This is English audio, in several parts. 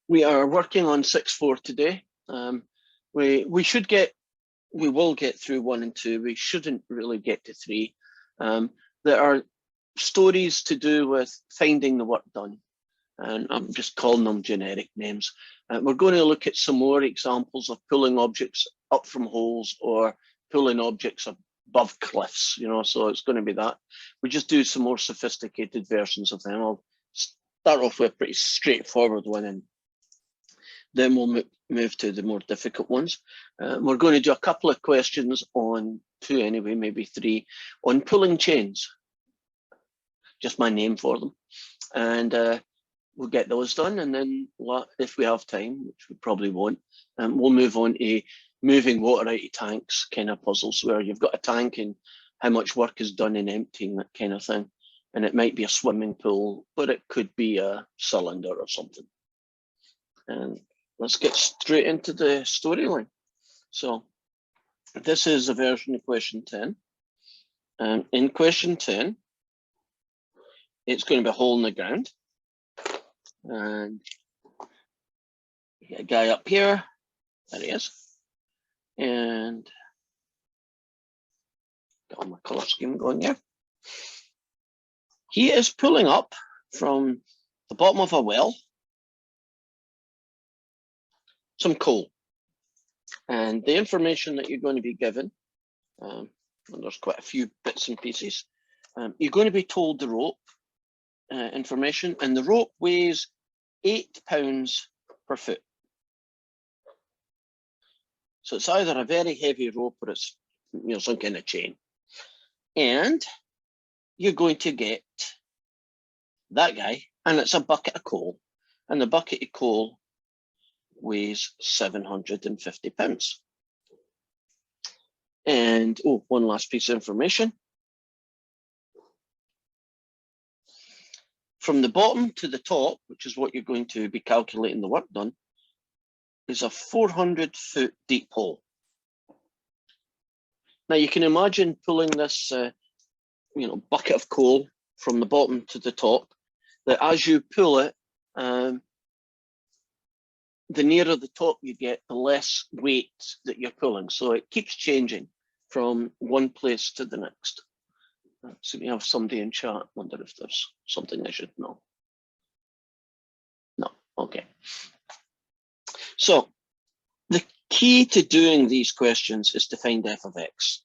We are working on 6.4 today. We will get through 1 and 2. We shouldn't really get to 3. There are stories to do with finding the work done, and I'm just calling them generic names. We're going to look at some more examples of pulling objects up from holes or pulling objects above cliffs, so it's going to be that. We just do some more sophisticated versions of them. I'll start off with a pretty straightforward one, and then we'll move to the more difficult ones. We're going to do a couple of questions on 2 anyway, maybe 3, on pulling chains. Just my name for them. And we'll get those done. And then if we have time, which we probably won't, we'll move on to moving water out of tanks kind of puzzles, where you've got a tank and how much work is done in emptying, that kind of thing. And it might be a swimming pool, but it could be a cylinder or something. And let's get straight into the storyline. So this is a version of question 10. And in question 10, it's going to be a hole in the ground. And you get a guy up here. There he is. And got my color scheme going here. He is pulling up from the bottom of a well some coal. And the information that you're going to be given, and there's quite a few bits and pieces, you're going to be told the rope information, and the rope weighs 8 pounds per foot. So it's either a very heavy rope or it's some kind of chain. And you're going to get that guy, and it's a bucket of coal, and the bucket of coal weighs 750 pounds. And one last piece of information. From the bottom to the top, which is what you're going to be calculating the work done, is a 400-foot deep hole. Now you can imagine pulling this bucket of coal from the bottom to the top, that as you pull it, the nearer the top you get, the less weight that you're pulling. So it keeps changing from one place to the next. So we have somebody in chat. Wonder if there's something I should know. No, okay. So the key to doing these questions is to find f of x.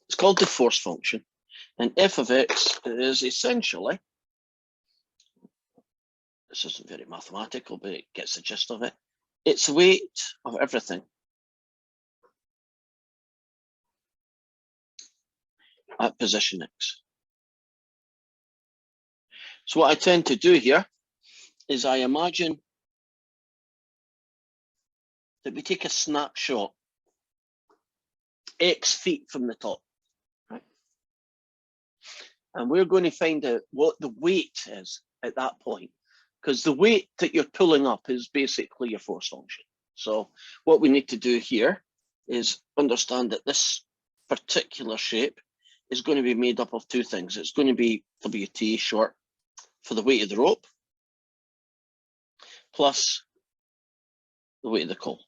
It's called the force function. And f of x is essentially, this isn't very mathematical, but it gets the gist of it. It's the weight of everything at position x. So what I tend to do here is I imagine that we take a snapshot x feet from the top, right? And we're going to find out what the weight is at that point, because the weight that you're pulling up is basically your force function. So what we need to do here is understand that this particular shape is going to be made up of 2 things. It's going to be WT short for the weight of the rope, plus the weight of the coal.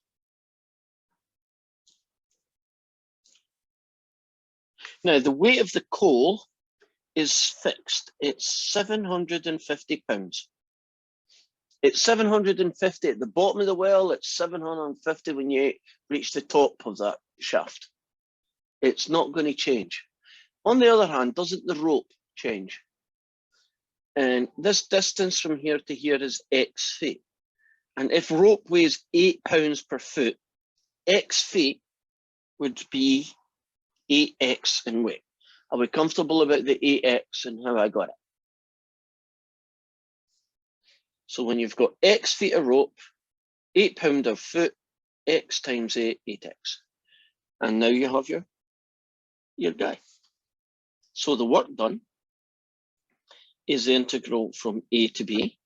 Now, the weight of the coal is fixed. It's 750 pounds. It's 750 at the bottom of the well. It's 750 when you reach the top of that shaft. It's not going to change. On the other hand, doesn't the rope change? And this distance from here to here is x feet. And if rope weighs 8 pounds per foot, x feet would be 8x in weight. Are we comfortable about the 8x and how I got it? So when you've got x feet of rope, 8 pound of foot, x times 8, 8x. And now you have your guy. So the work done is the integral from A to B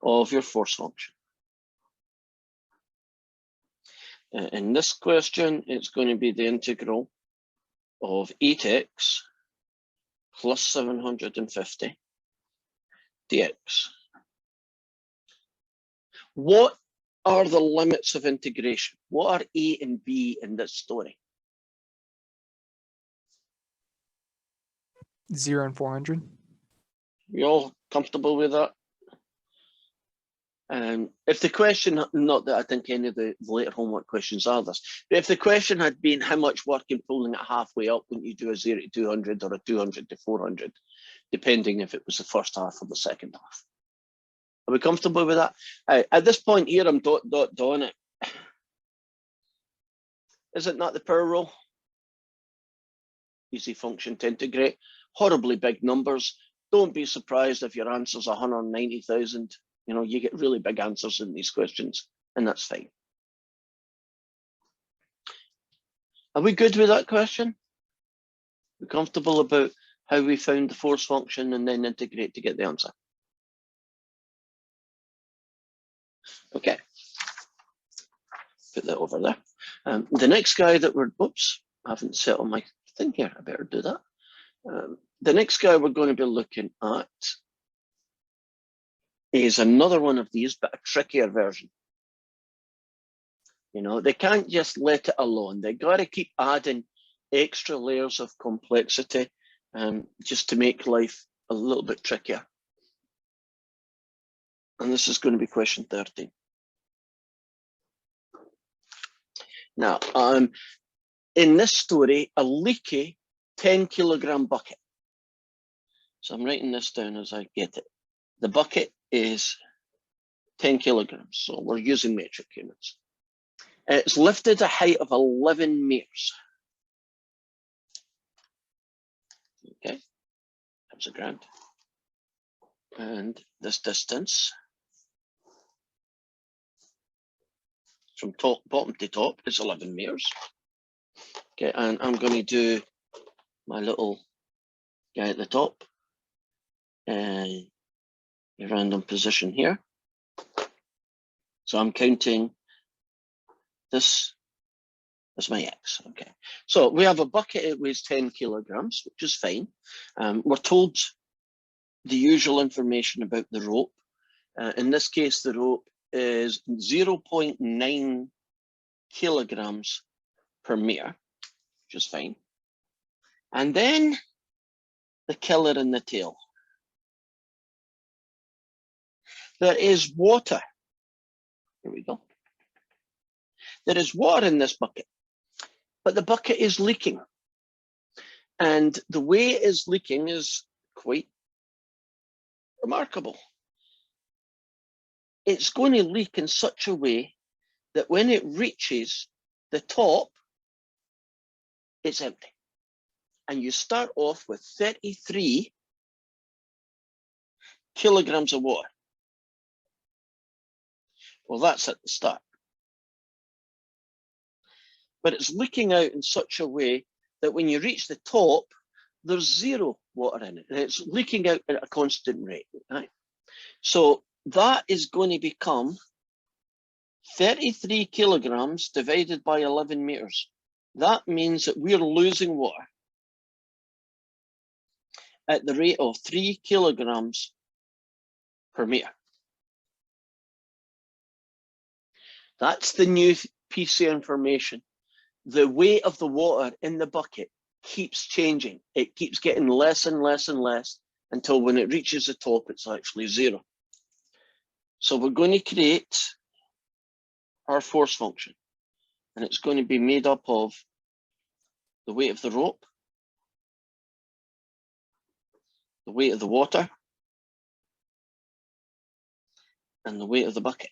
of your force function. In this question, it's going to be the integral of 8x plus 750 dx. What are the limits of integration? What are A and B in this story? 0 and 400. You all comfortable with that? If the question, not that I think any of the later homework questions are this, but if the question had been how much work in pulling it halfway up, wouldn't you do a 0 to 200 or a 200 to 400, depending if it was the first half or the second half? Are we comfortable with that? At this point here, I'm doing it. Is it not the power rule? Easy function to integrate, horribly big numbers. Don't be surprised if your answer's 190,000. You know, you get really big answers in these questions, and that's fine. Are we good with that question? We're comfortable about how we found the force function and then integrate to get the answer? Okay. Put that over there. The next guy that we're, oops, I haven't set on my thing here. I better do that. The next guy we're going to be looking at is another one of these, but a trickier version. You know, they can't just let it alone. They got to keep adding extra layers of complexity just to make life a little bit trickier. And this is going to be question 13. Now, in this story, a leaky 10-kilogram bucket. So I'm writing this down as I get it. The bucket is 10 kilograms, so we're using metric units. It's lifted a height of 11 meters. Okay, that's a grand. And this distance from bottom to top is 11 meters. Okay, and I'm going to do my little guy at the top and a random position here. So I'm counting this as my X. Okay, so we have a bucket, it weighs 10 kilograms, which is fine. We're told the usual information about the rope. In this case, the rope is 0.9 kilograms per meter, which is fine. And then the killer in the tail. There is water. Here we go. There is water in this bucket, but the bucket is leaking. And the way it is leaking is quite remarkable. It's going to leak in such a way that when it reaches the top, it's empty. And you start off with 33 kilograms of water. Well, that's at the start. But it's leaking out in such a way that when you reach the top, there's 0 water in it. And it's leaking out at a constant rate. Right? So that is going to become 33 kilograms divided by 11 meters. That means that we're losing water at the rate of 3 kilograms per meter. That's the new piece of information. The weight of the water in the bucket keeps changing. It keeps getting less and less and less until when it reaches the top, it's actually 0. So we're going to create our force function, and it's going to be made up of the weight of the rope, the weight of the water, and the weight of the bucket.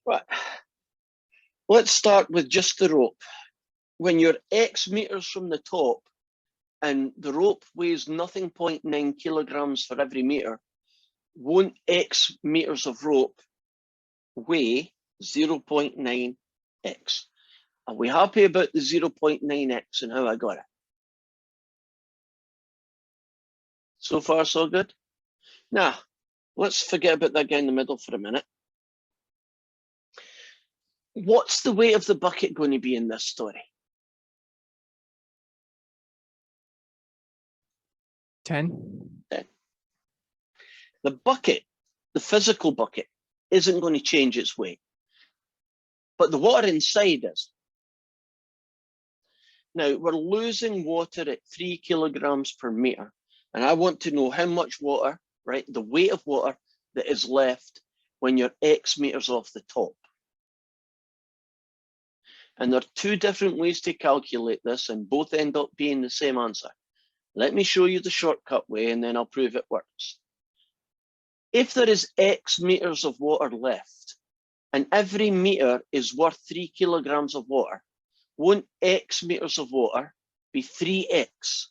Right. Let's start with just the rope. When you're X meters from the top and the rope weighs 0.9 kilograms for every meter, won't X meters of rope weigh 0.9x? Are we happy about the 0.9x and how I got it? So far, so good. Now, let's forget about that guy in the middle for a minute. What's the weight of the bucket going to be in this story? 10. 10. The bucket, the physical bucket, isn't going to change its weight, but the water inside is. Now, we're losing water at 3 kilograms per meter, and I want to know how much water, right, the weight of water that is left when you're X meters off the top. And there are two different ways to calculate this, and both end up being the same answer. Let me show you the shortcut way, and then I'll prove it works. If there is X meters of water left, and every meter is worth 3 kilograms of water, won't X meters of water be 3X?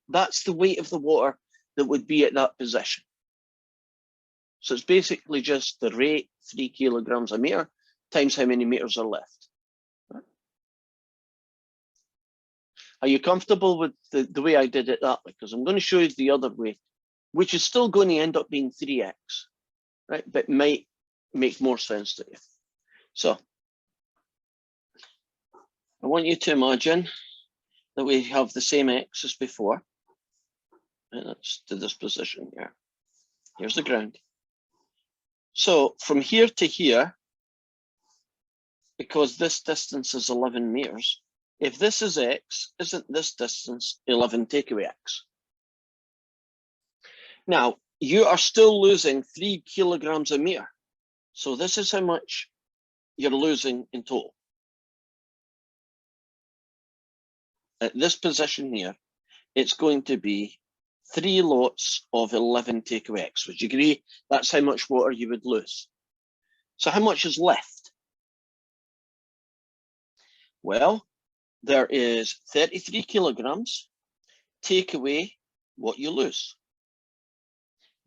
That's the weight of the water that would be at that position. So it's basically just the rate, 3 kilograms a meter, times how many meters are left. Are you comfortable with the way I did it that way? Because I'm going to show you the other way, which is still going to end up being 3x, right? But might make more sense to you. So I want you to imagine that we have the same x as before. And that's to this position here. Here's the ground. So from here to here, because this distance is 11 meters, if this is x, isn't this distance 11 take away x? Now, you are still losing 3 kilograms a meter. So this is how much you're losing in total. At this position here, it's going to be 3 lots of 11 take away x. Would you agree? That's how much water you would lose. So how much is left? Well, there is 33 kilograms. Take away what you lose.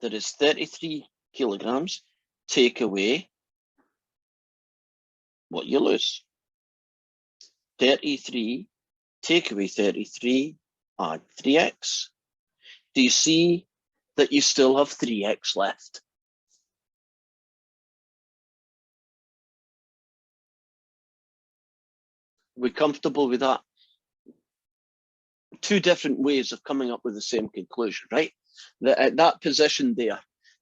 There is 33 kilograms. Take away what you lose. 33, take away 33, add 3x. Do you see that you still have 3x left? We're comfortable with that? Two different ways of coming up with the same conclusion, right? That at that position there,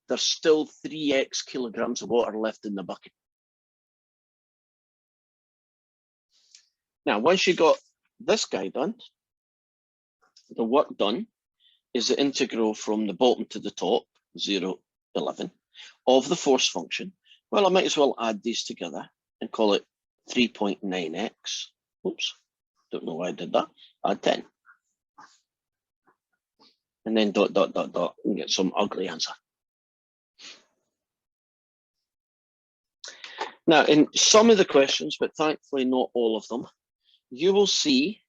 there's still 3x kilograms of water left in the bucket. Now, once you got this guy done, the work done is the integral from the bottom to the top, 0, 11, of the force function. Well, I might as well add these together and call it 3.9x. Oops, don't know why I did that. Add 10. And then dot, dot, dot, dot, and get some ugly answer. Now, in some of the questions, but thankfully not all of them, you will see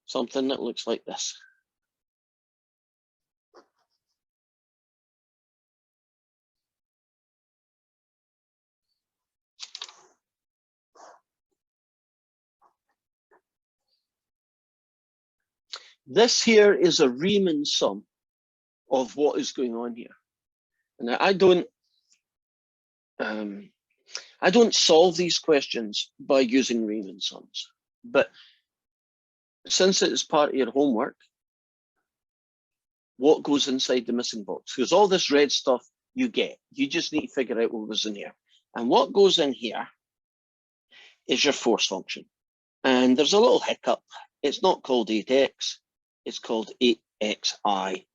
something that looks like this. This here is a Riemann sum of what is going on here. And I don't solve these questions by using Riemann sums, but since it is part of your homework, what goes inside the missing box? Because all this red stuff you get, you just need to figure out what goes in here. And what goes in here is your force function. And there's a little hiccup. It's not called 8x, it's called 8xi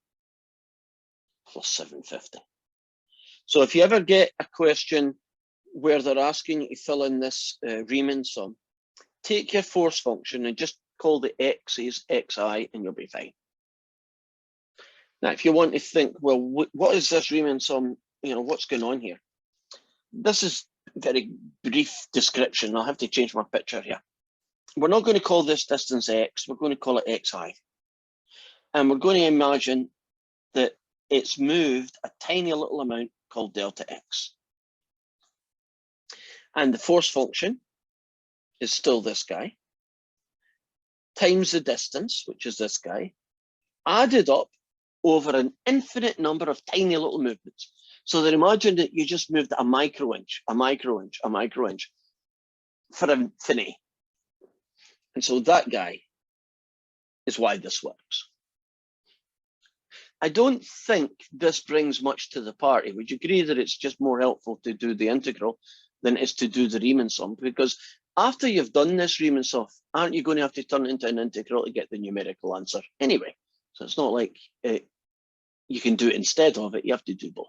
plus 750. So if you ever get a question where they're asking you to fill in this Riemann sum, take your force function and just call the x's xi and you'll be fine. Now, if you want to think, well, what is this Riemann sum? You know, what's going on here? This is a very brief description. I'll have to change my picture here. We're not going to call this distance x, we're going to call it xi. And we're going to imagine that it's moved a tiny little amount called delta x. And the force function is still this guy, times the distance, which is this guy, added up over an infinite number of tiny little movements. So that imagine that you just moved a micro inch, a micro inch, a micro inch for infinity. And so that guy is why this works. I don't think this brings much to the party. Would you agree that it's just more helpful to do the integral than it is to do the Riemann sum? Because after you've done this Riemann sum, aren't you going to have to turn it into an integral to get the numerical answer anyway? So it's not like you can do it instead of it. You have to do both.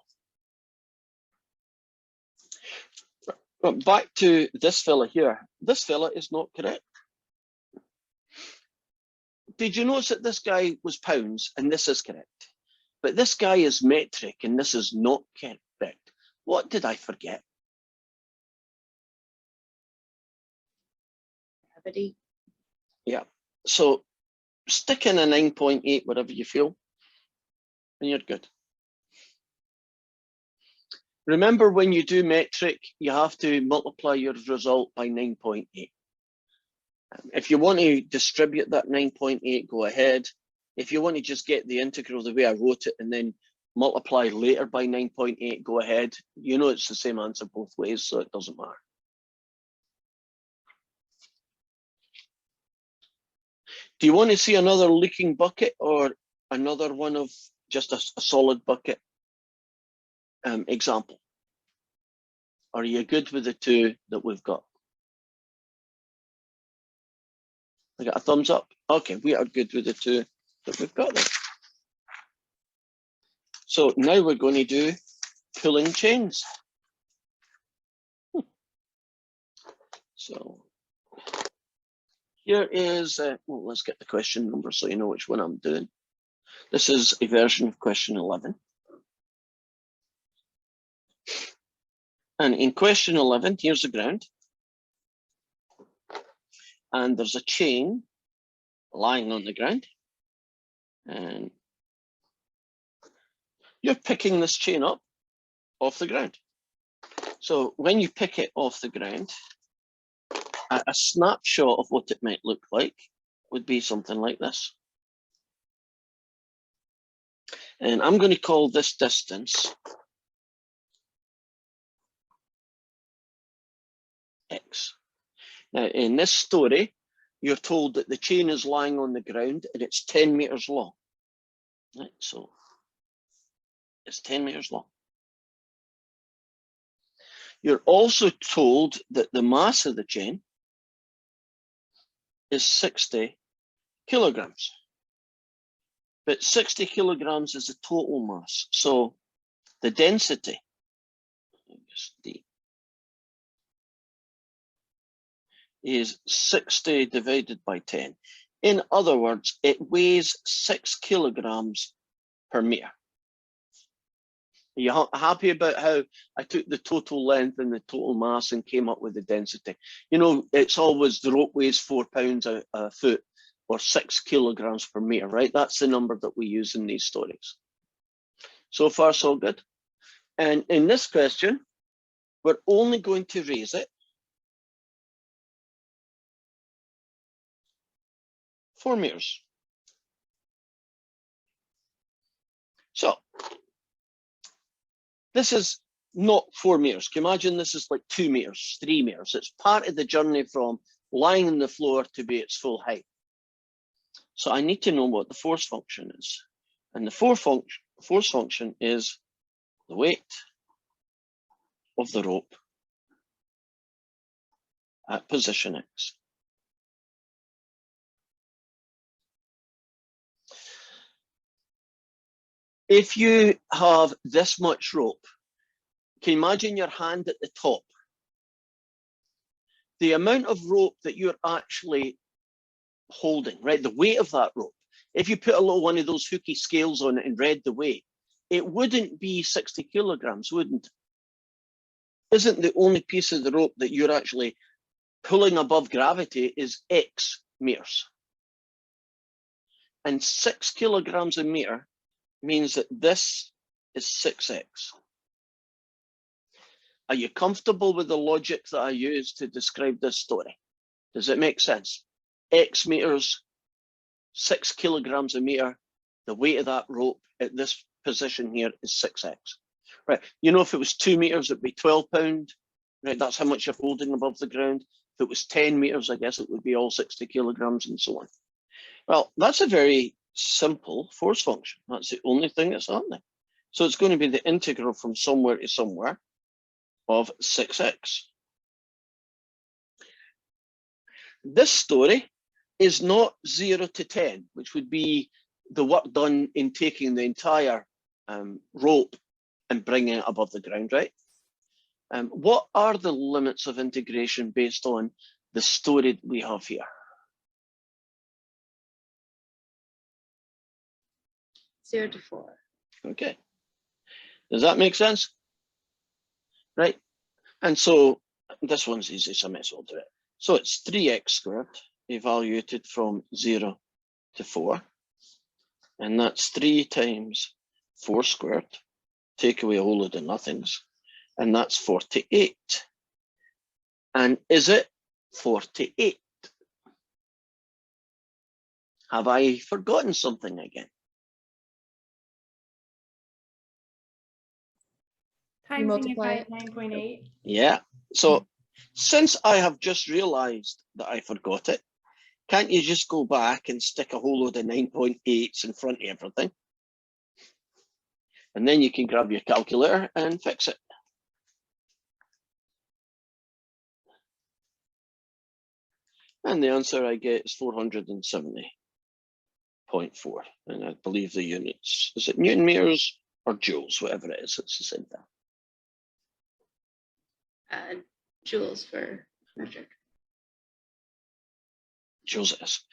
But back to this fella here. This fella is not correct. Did you notice that this guy was pounds and this is correct? But this guy is metric and this is not correct. What did I forget? Gravity. Yeah. So stick in a 9.8 wherever you feel, and you're good. Remember, when you do metric, you have to multiply your result by 9.8. If you want to distribute that 9.8, go ahead. If you want to just get the integral the way I wrote it and then multiply later by 9.8, go ahead. You know it's the same answer both ways, so it doesn't matter. Do you want to see another leaking bucket or another one of just a solid bucket example? Are you good with the two that we've got? I got a thumbs up. Okay, we are good with the two that we've got there. So now we're going to do pulling chains. So here is, well, let's get the question number so you know which one I'm doing. This is a version of question 11. And in question 11, here's the ground. And there's a chain lying on the ground. And you're picking this chain up off the ground. So when you pick it off the ground, a snapshot of what it might look like would be something like this. And I'm going to call this distance X. Now, in this story, you're told that the chain is lying on the ground and it's 10 meters long. Right, so it's 10 meters long. You're also told that the mass of the chain is 60 kilograms. But 60 kilograms is the total mass. So the density is 60 divided by 10. In other words, it weighs 6 kilograms per meter. Are you happy about how I took the total length and the total mass and came up with the density? You know, it's always the rope weighs 4 pounds a foot or 6 kilograms per meter, right? That's the number that we use in these stories. So far, so good. And in this question, we're only going to raise it 4 meters. So this is not 4 meters. Can you imagine this is like 2 meters, 3 meters? It's part of the journey from lying on the floor to be its full height. So I need to know what the force function is. And the force function is the weight of the rope at position X. If you have this much rope, can you imagine your hand at the top? The amount of rope that you're actually holding, right? The weight of that rope. If you put a little one of those hooky scales on it and read the weight, it wouldn't be 60 kilograms, wouldn't it? Isn't the only piece of the rope that you're actually pulling above gravity is X meters. And 6 kilograms a meter means that this is 6X. Are you comfortable with the logic that I use to describe this story? Does it make sense? X meters, 6 kilograms a meter, the weight of that rope at this position here is 6X. Right, you know, if it was 2 meters, it'd be 12 pounds. Right, that's how much you're holding above the ground. If it was 10 meters, I guess it would be all 60 kilograms and so on. Well, that's a very simple force function. That's the only thing that's happening. So it's going to be the integral from somewhere to somewhere of 6x. This story is not 0 to 10, which would be the work done in taking the entire rope and bringing it above the ground, right? What are the limits of integration based on the story that we have here? 0 to 4. Okay. Does that make sense? Right. And so this one's easy, so I might as well do it. So it's 3x squared evaluated from 0 to 4. And that's 3 times 4 squared. Take away a whole load of nothings. And that's 48. And is it 48? Have I forgotten something again? Timesing it by 9.8. Yeah. So since I have just realized that I forgot it, can't you just go back and stick a whole load of 9.8s in front of everything? And then you can grab your calculator and fix it. And the answer I get is 470.4. And I believe the units, is it Newton meters or joules, whatever it is, it's the same thing. Joules for metric. Joules it is.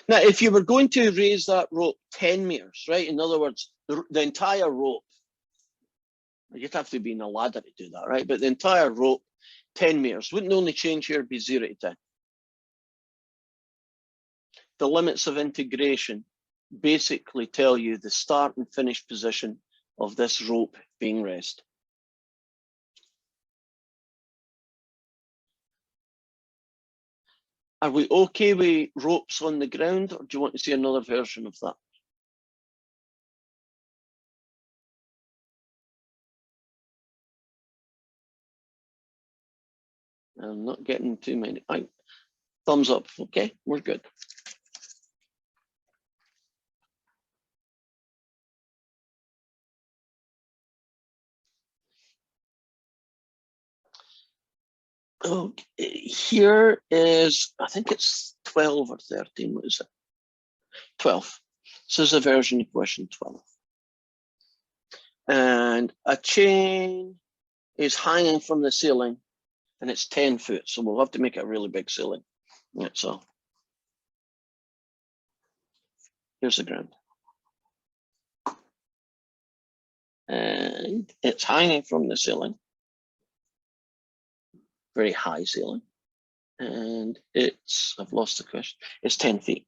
Now, if you were going to raise that rope 10 meters, right? In other words, the entire rope, you'd have to be in a ladder to do that, right? But the entire rope, 10 meters, wouldn't the only change here be 0 to 10? The limits of integration basically tell you the start and finish position of this rope being raised. Are we okay with ropes on the ground, or do you want to see another version of that? I'm not getting too many. Thumbs up, okay, we're good. Okay, here is, I think it's 12 or 13, what is it? 12. This is a version of question 12. And a chain is hanging from the ceiling and it's 10 foot, so we'll have to make it a really big ceiling. Yeah, so here's the ground. And it's hanging from the ceiling. Very high ceiling. And it's, I've lost the question, it's 10 feet.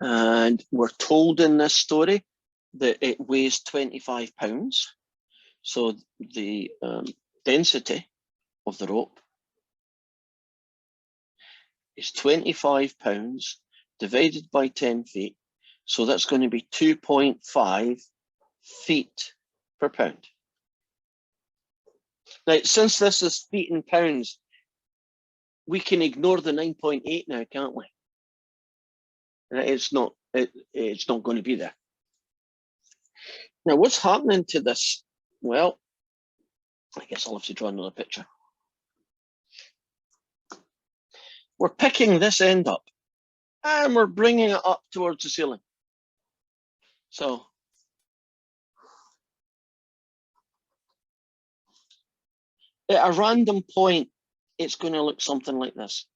And we're told in this story that it weighs 25 pounds. So the density of the rope is 25 pounds divided by 10 feet. So that's going to be 2.5 feet per pound. Now, since this is feet and pounds, we can ignore the 9.8 now, can't we? It's not going to be there. Now, what's happening to this? Well, I guess I'll have to draw another picture. We're picking this end up and we're bringing it up towards the ceiling. So at a random point, it's going to look something like this.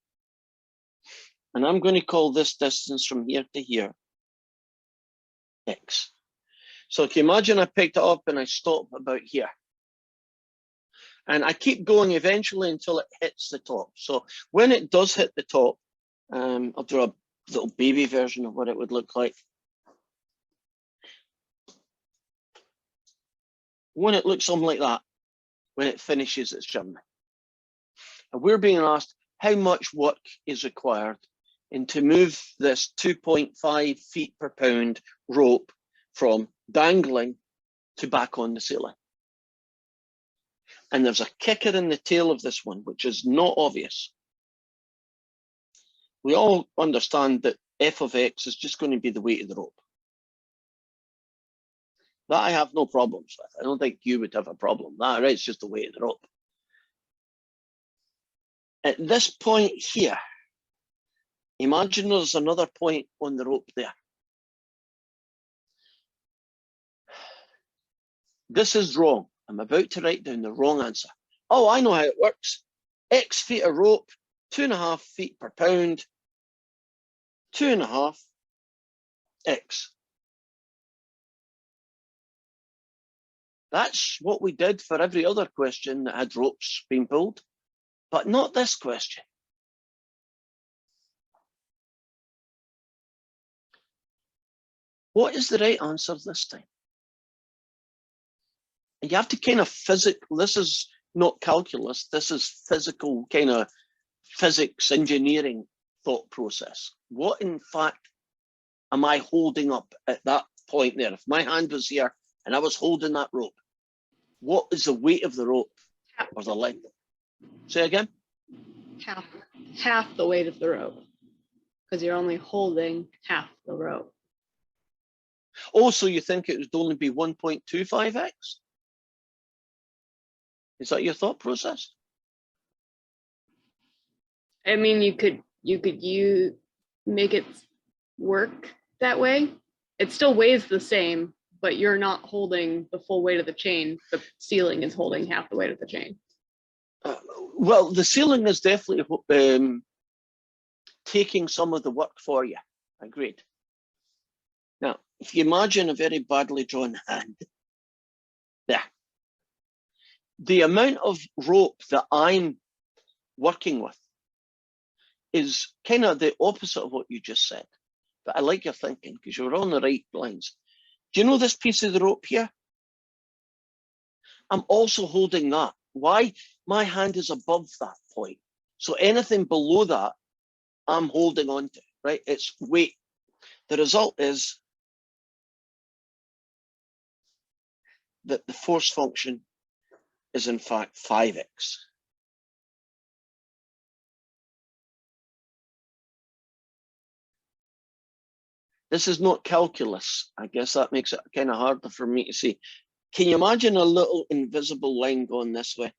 And I'm going to call this distance from here to here X. So can you imagine I picked it up and I stop about here. And I keep going eventually until it hits the top. So when it does hit the top, I'll draw a little baby version of what it would look like. When it looks something like that, when it finishes its journey. And we're being asked how much work is required to move this 2.5 feet per pound rope from dangling to back on the ceiling. And there's a kicker in the tail of this one, which is not obvious. We all understand that f of x is just going to be the weight of the rope. That I have no problems with. I don't think you would have a problem. That, right, it's just the weight of the rope. At this point here, imagine there's another point on the rope there. This is wrong. I'm about to write down the wrong answer. Oh, I know how it works. X feet of rope, 2.5 feet per pound, 2.5 X. That's what we did for every other question that had ropes being pulled, but not this question. What is the right answer this time? You have to kind of this is not calculus, this is physical kind of physics engineering thought process. What in fact am I holding up at that point there? If my hand was here and I was holding that rope, what is the weight of the rope or the length? Say again? Half the weight of the rope, because you're only holding half the rope. Oh, so you think it would only be 1.25x? Is that your thought process? I mean, you could make it work that way. It still weighs the same, but you're not holding the full weight of the chain. The ceiling is holding half the weight of the chain. Well, the ceiling is definitely taking some of the work for you. Agreed. Now, if you imagine a very badly drawn hand, there. The amount of rope that I'm working with is kind of the opposite of what you just said. But I like your thinking because you're on the right lines. Do you know this piece of the rope here? I'm also holding that. Why? My hand is above that point. So anything below that, I'm holding on to, right? It's weight. The result is that the force function is in fact 5x. This is not calculus. I guess that makes it kind of harder for me to see. Can you imagine a little invisible line going this way?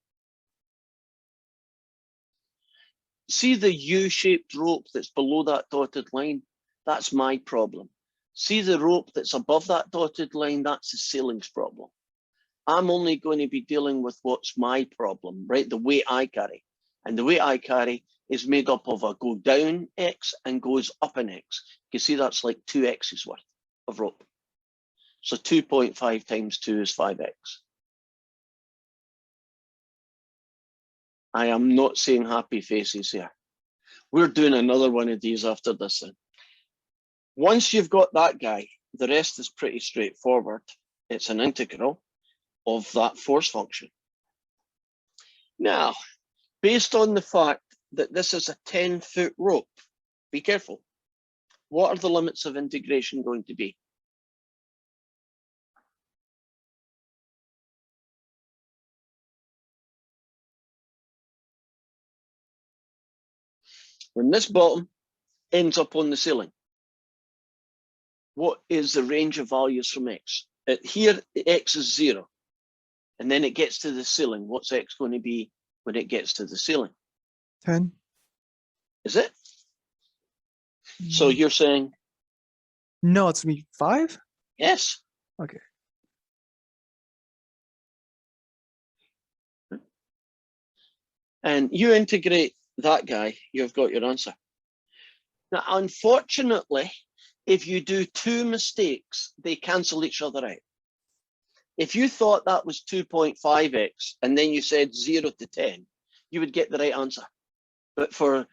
See the U-shaped rope that's below that dotted line? That's my problem. See the rope that's above that dotted line? That's the ceiling's problem. I'm only going to be dealing with what's my problem, right? The weight I carry. And the weight I carry is made up of a go down X and goes up an X. You can see that's like 2X's worth of rope. So 2.5 times 2 is 5X. I am not seeing happy faces here. We're doing another one of these after this then. Once you've got that guy, the rest is pretty straightforward. It's an integral of that force function. Now, based on the fact that this is a 10-foot rope, be careful. What are the limits of integration going to be? When this bottom ends up on the ceiling, what is the range of values from X? Here, X is 0. And then it gets to the ceiling. What's X going to be when it gets to the ceiling? 10. Is it? So you're saying? No, it's going to be 5? Yes. Okay. And you integrate that guy, you've got your answer. Now, unfortunately, if you do 2 mistakes, they cancel each other out. If you thought that was 2.5x and then you said 0 to 10, you would get the right answer. But for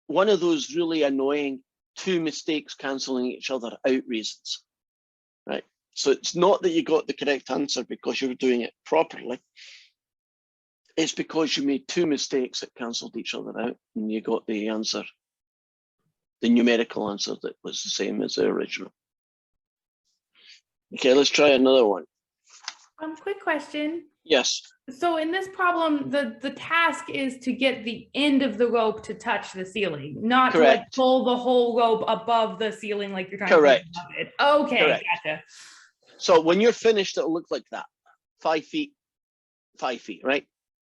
one of those really annoying 2 mistakes cancelling each other out reasons, right? So it's not that you got the correct answer because you were doing it properly. It's because you made 2 mistakes that cancelled each other out and you got the answer, the numerical answer that was the same as the original. Okay, let's try another one. Quick question. Yes. So in this problem, the task is to get the end of the rope to touch the ceiling, not to like Correct. pull the whole rope above the ceiling like you're trying Correct. to above it. Okay, Correct. gotcha. So when you're finished, it'll look like that. 5 feet, 5 feet, right?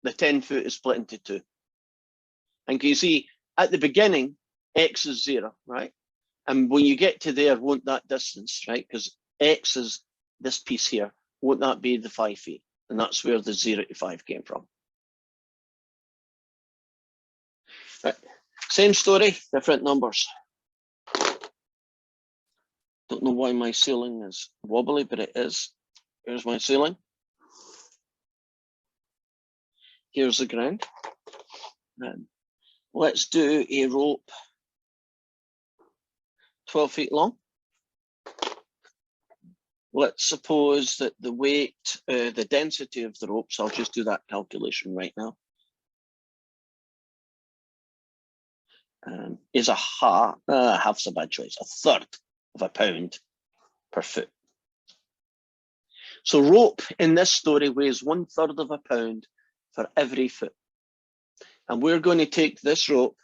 The 10 foot is split into 2. And can you see at the beginning, X is 0, right? And when you get to there, won't that distance, right? Because X is this piece here, won't that be the 5 feet? And that's where the 0 to 5 came from. Right. Same story, different numbers. Don't know why my ceiling is wobbly, but it is. Here's my ceiling. Here's the ground. Let's do a rope 12 feet long. Let's suppose that the weight, the density of the ropes, I'll just do that calculation right now, is half's a bad choice, 1/3 of a pound per foot. So rope in this story weighs 1/3 of a pound for every foot. And we're going to take this rope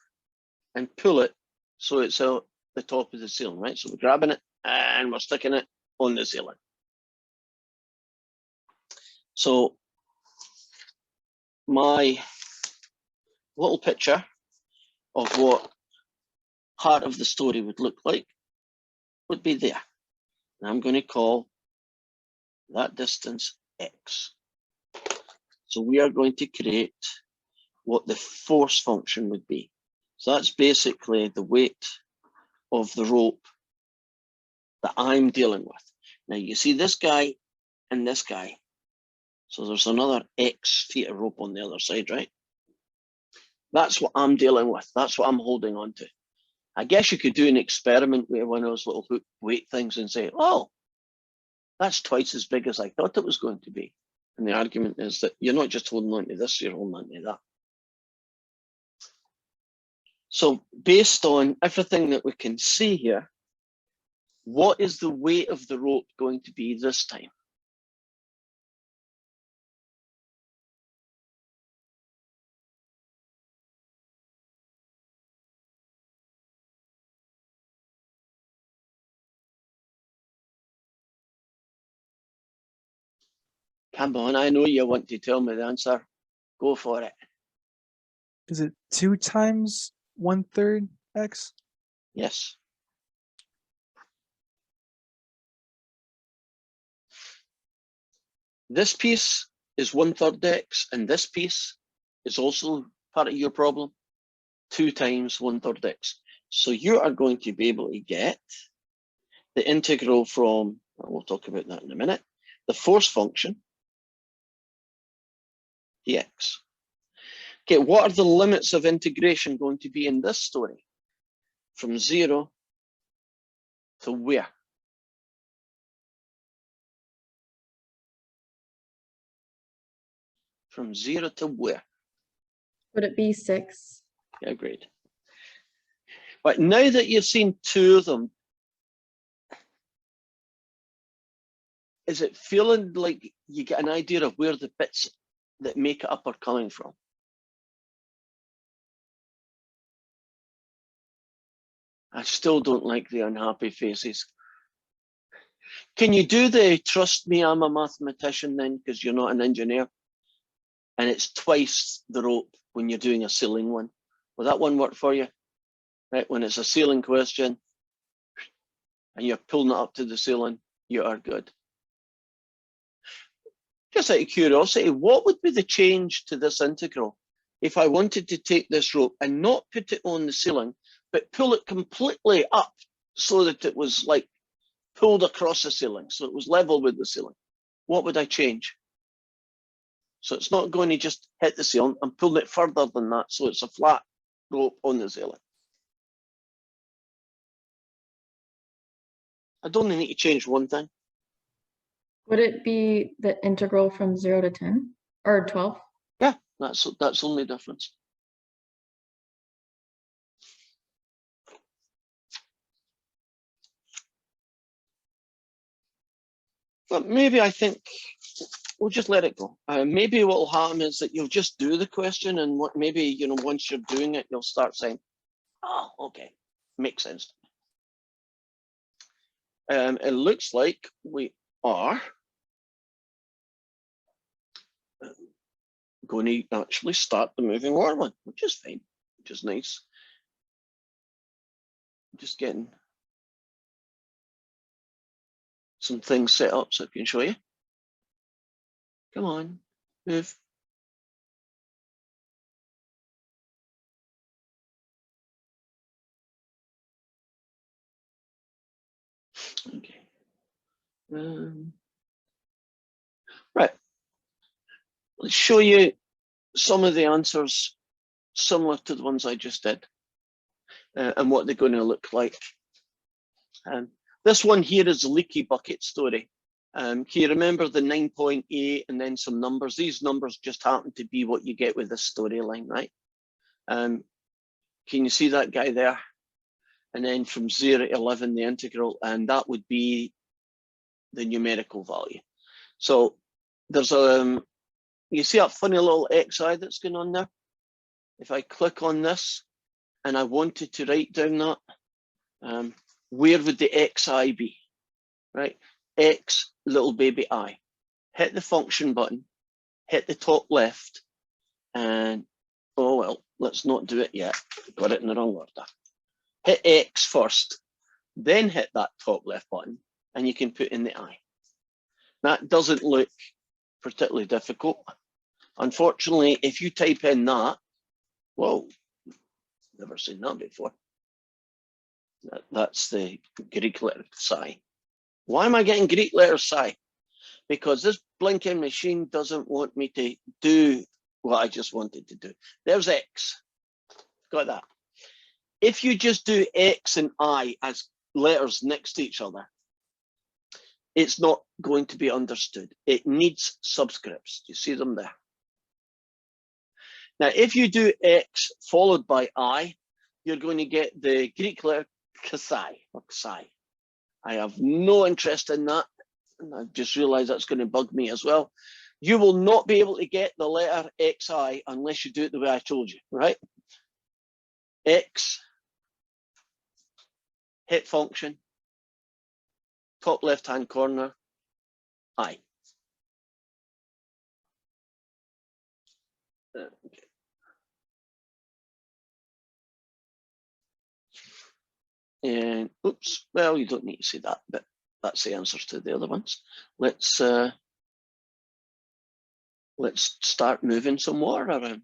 and pull it so it's at the top of the ceiling, right? So we're grabbing it and we're sticking it on the ceiling. So my little picture of what part of the story would look like would be there. And I'm going to call that distance X. So we are going to create what the force function would be. So that's basically the weight of the rope that I'm dealing with. Now you see this guy and this guy. So there's another X feet of rope on the other side, right? That's what I'm dealing with. That's what I'm holding on to. I guess you could do an experiment with one of those little hook weight things and say, oh, that's twice as big as I thought it was going to be. And the argument is that you're not just holding on to this, you're holding on to that. So based on everything that we can see here, what is the weight of the rope going to be this time? Come on, I know you want to tell me the answer. Go for it. Is it 2 times 1/3 X? Yes. This piece is 1/3 X, and this piece is also part of your problem. 2 times 1/3 X. So you are going to be able to get the integral from, we'll talk about that in a minute, the force function, dx. Okay, what are the limits of integration going to be in this story? From 0 to where? From 0 to where? Would it be 6? Yeah, great. But now that you've seen 2 of them, is it feeling like you get an idea of where the bits that make it up are coming from? I still don't like the unhappy faces. Can you do the trust me, I'm a mathematician then, because you're not an engineer? And it's twice the rope when you're doing a ceiling one. Will that one work for you? Right, when it's a ceiling question and you're pulling it up to the ceiling, you are good. Just out of curiosity, what would be the change to this integral if I wanted to take this rope and not put it on the ceiling, but pull it completely up so that it was like pulled across the ceiling, so it was level with the ceiling? What would I change? So it's not going to just hit the ceiling. I'm pulling it further than that, so it's a flat rope on the ceiling. I only need to change one thing. Would it be the integral from 0 to 10 or 12? Yeah, that's the only difference. But maybe I think we'll just let it go. Maybe what will happen is that you'll just do the question, and what maybe, you know, once you're doing it, you'll start saying, oh, okay, makes sense. It looks like we are going to actually start the moving war one, which is fine, which is nice. Just getting some things set up so I can show you. Come on, move. Okay. Right. Let's show you some of the answers similar to the ones I just did, and what they're going to look like. This one here is the leaky bucket story. Can you remember the 9.8 and then some numbers? These numbers just happen to be what you get with this storyline, right? Can you see that guy there? And then from 0 to 11, the integral, and that would be the numerical value. So there's you see that funny little xi that's going on there? If I click on this and I wanted to write down that, where would the xi be, right? X little baby I. Hit the function button, hit the top left, and oh well, let's not do it yet. Got it in the wrong order. Hit X first, then hit that top left button, and you can put in the I. That doesn't look particularly difficult. Unfortunately, if you type in that, whoa, never seen that before. That's the Greek letter psi. Why am I getting Greek letter psi? Because this blinking machine doesn't want me to do what I just wanted to do. There's X, got that. If you just do X and I as letters next to each other, it's not going to be understood. It needs subscripts. You see them there. Now, if you do X followed by I, you're going to get the Greek letter Xi or Xi. I have no interest in that. And I've just realized that's going to bug me as well. You will not be able to get the letter Xi unless you do it the way I told you, right? X, hit function, top left-hand corner, I. Okay. And oops, well, you don't need to see that, but that's the answers to the other ones. Let's start moving some water around.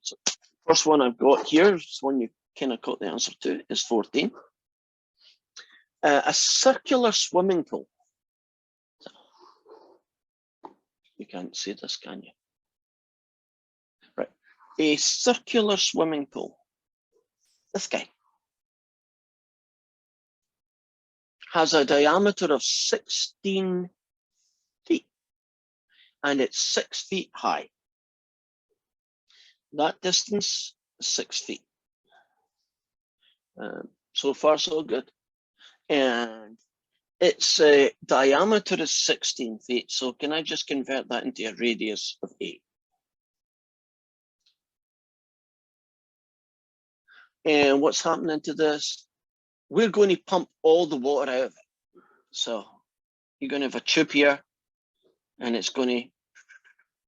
So first one I've got here is one you kind of got the answer to, is 14. A circular swimming pool. You can't see this, can you? Right. A circular swimming pool. This guy has a diameter of 16 feet and it's 6 feet high. That distance is 6 feet. So far, so good. And its diameter is 16 feet. So can I just convert that into a radius of 8? And what's happening to this? We're going to pump all the water out of it. So you're going to have a tube here and it's going to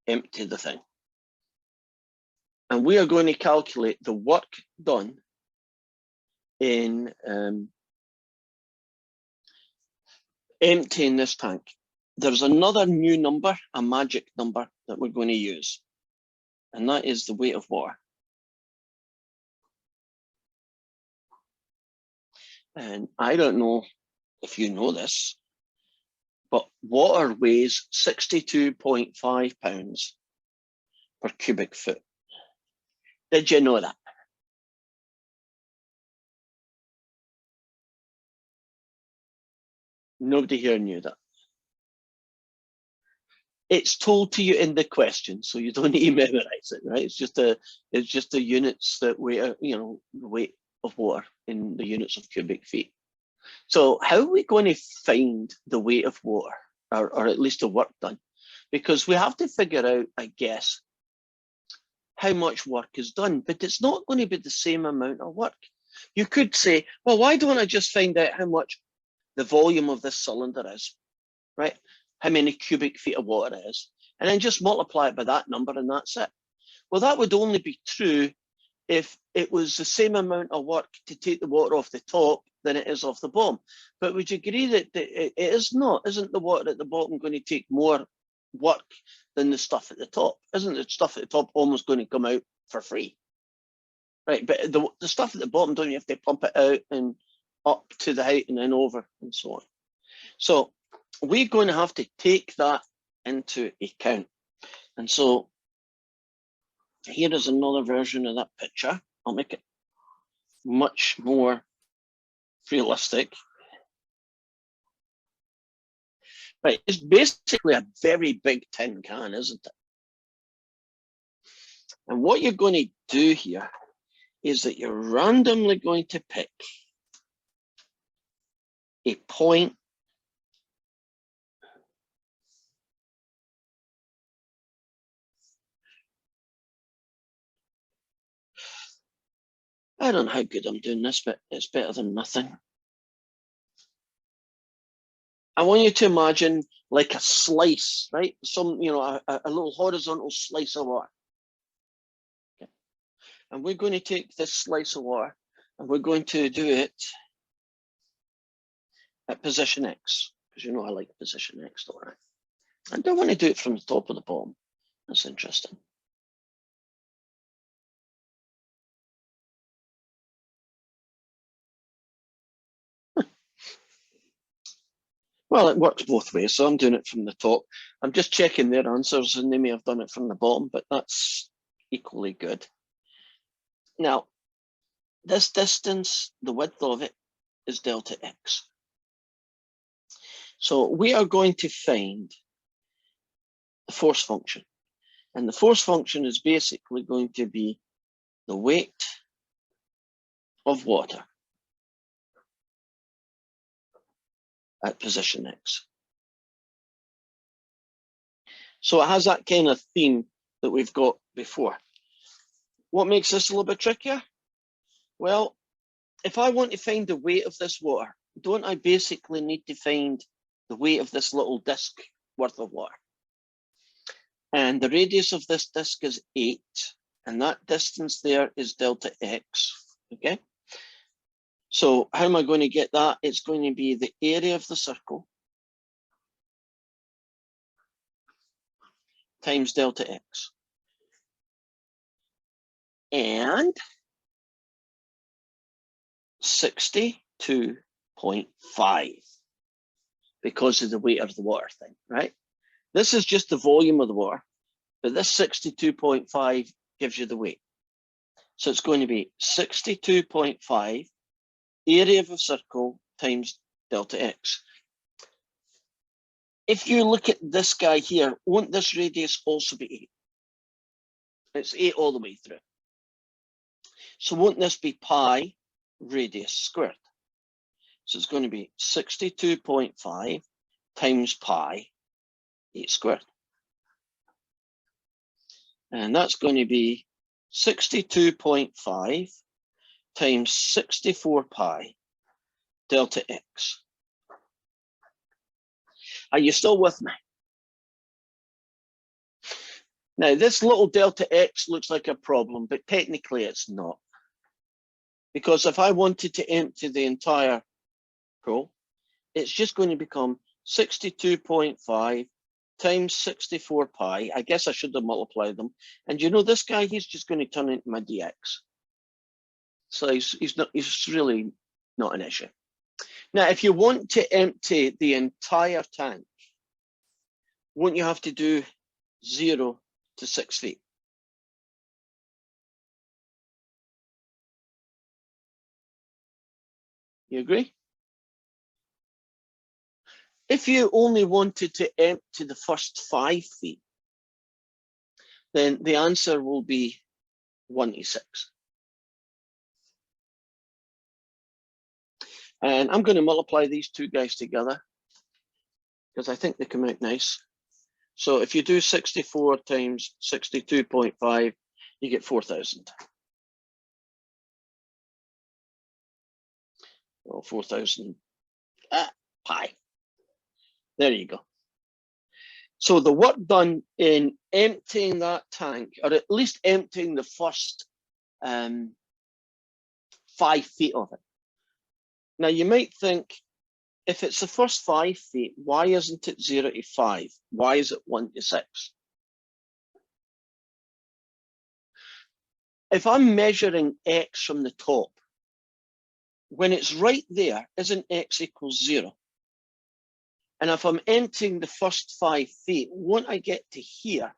empty the thing. And we are going to calculate the work done in emptying this tank. There's another new number, a magic number that we're going to use, and that is the weight of water. And I don't know if you know this, but water weighs 62.5 pounds per cubic foot. Did you know that? Nobody here knew that. It's told to you in the question, so you don't need to memorize it, right? It's just the units that weigh, you know, the weight of water in the units of cubic feet. So how are we going to find the weight of water, or at least the work done? Because we have to figure out, I guess, how much work is done, but it's not going to be the same amount of work. You could say, well, why don't I just find out how much the volume of this cylinder is, right? How many cubic feet of water it is, and then just multiply it by that number and that's it. Well, that would only be true if it was the same amount of work to take the water off the top than it is off the bottom. But would you agree that it is not? Isn't the water at the bottom going to take more work than the stuff at the top? Isn't the stuff at the top almost going to come out for free? Right, but the stuff at the bottom, don't you have to pump it out and up to the height and then over and so on? So we're going to have to take that into account. And so here is another version of that picture. I'll make it much more realistic. Right, it's basically a very big tin can, isn't it? And what you're going to do here is that you're randomly going to pick a point I don't know how good I'm doing this, but it's better than nothing. I want you to imagine like a slice, right? Some, a little horizontal slice of water. Okay. And we're going to take this slice of water and we're going to do it at position X, because I like position X, don't I? I don't want to do it from the top or the bottom. That's interesting. Well, it works both ways, so I'm doing it from the top. I'm just checking their answers, and they may have done it from the bottom, but that's equally good. Now, this distance, the width of it, is delta X. So we are going to find the force function. And the force function is basically going to be the weight of water at position X. So it has that kind of theme that we've got before. What makes this a little bit trickier? Well, if I want to find the weight of this water, don't I basically need to find the weight of this little disc worth of water? And the radius of this disc is 8, and that distance there is delta X, okay? So how am I going to get that? It's going to be the area of the circle times delta X. And 62.5 because of the weight of the water thing, right? This is just the volume of the water, but this 62.5 gives you the weight. So it's going to be 62.5 area of a circle times delta X. If you look at this guy here, won't this radius also be 8? It's 8 all the way through. So won't this be pi radius squared? So it's going to be 62.5 times pi 8 squared. And that's going to be 62.5 times 64 pi delta X. Are you still with me? Now, this little delta X looks like a problem, but technically it's not. Because if I wanted to empty the entire pool, it's just going to become 62.5 times 64 pi. I guess I should have multiplied them. And you know, this guy, he's just going to turn into my dx. So he's really not an issue. Now, if you want to empty the entire tank, won't you have to do 0 to 6 feet? You agree? If you only wanted to empty the first 5 feet, then the answer will be 1 to 6. And I'm going to multiply these two guys together because I think they come out nice. So if you do 64 times 62.5, you get 4,000. Well, 4,000 pi. There you go. So the work done in emptying that tank, or at least emptying the first 5 feet of it. Now you might think, if it's the first 5 feet, why isn't it 0 to 5? Why is it 1 to 6? If I'm measuring x from the top, when it's right there, isn't x equals 0? And if I'm emptying the first 5 feet, won't I get to here?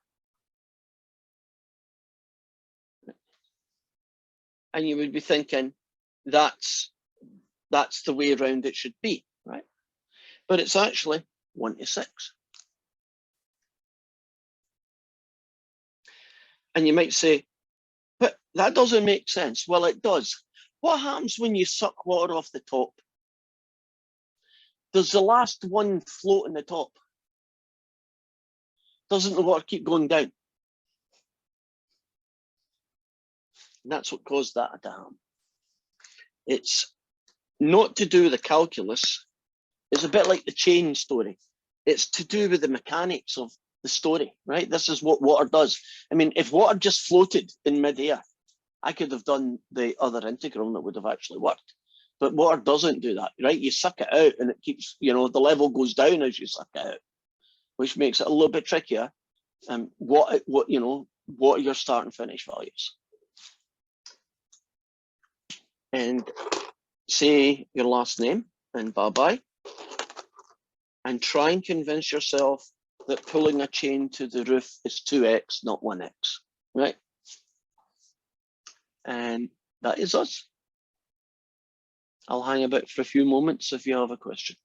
And you would be thinking, that's the way around it should be, right? But it's actually 1 to 6. And you might say, but that doesn't make sense. Well, it does. What happens when you suck water off the top? Does the last one float in the top? Doesn't the water keep going down? And that's what caused that to happen. It's not to do with the calculus. It's a bit like the chain story. It's to do with the mechanics of the story, right? This is what water does. I mean, if water just floated in midair, I could have done the other integral and it would have actually worked. But water doesn't do that, right? You suck it out and it keeps, the level goes down as you suck it out, which makes it a little bit trickier. What are your start and finish values? And say your last name and bye-bye. And try and convince yourself that pulling a chain to the roof is 2x, not 1x, right? And that is us. I'll hang about for a few moments if you have a question.